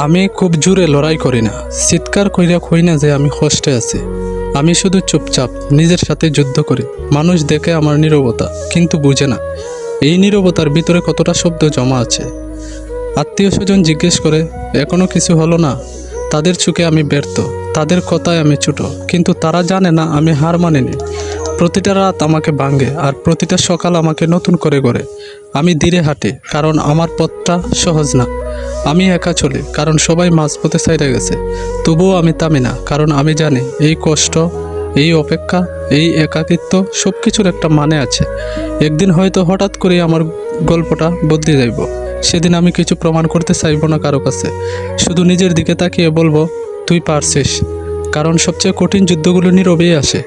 আমি খুব জোরে লড়াই করি না, চিৎকার কইরা কই না যে আমি কষ্টে আছি। আমি শুধু চুপচাপ নিজের সাথে যুদ্ধ করি। মানুষ দেখে আমার নীরবতা, কিন্তু বুঝে না এই নীরবতার ভিতরে কতটা শব্দ জমা আছে। আত্মীয় স্বজন জিজ্ঞেস করে এখনো কিছু হলো না। তাদের চোখে আমি ব্যর্থ, তাদের কথায় আমি ছোট, কিন্তু তারা জানে না আমি হার মানিনি। প্রতিটা রাত আমাকে ভাঙে, আর প্রতিটা সকাল আমাকে নতুন করে গড়ে। আমি ধীরে হাঁটি, কারণ আমার পথটা সহজ না। আমি একা চলি, কারণ সবাই মাঝপথে ছাইড়া গেছে। তবুও আমি থামি না, কারণ আমি জানি এই কষ্ট, এই অপেক্ষা, এই একাকিত্ব সব কিছুর একটা মানে আছে। একদিন হয়তো হঠাৎ করে আমার গল্পটা বদলে যাইব। সেদিন আমি কিছু প্রমাণ করতে চাইব না কারো কাছে, শুধু নিজের দিকে তাকিয়ে বলবো তুই পারছিস। কারণ সবচেয়ে কঠিন যুদ্ধগুলো নীরবেই আসে।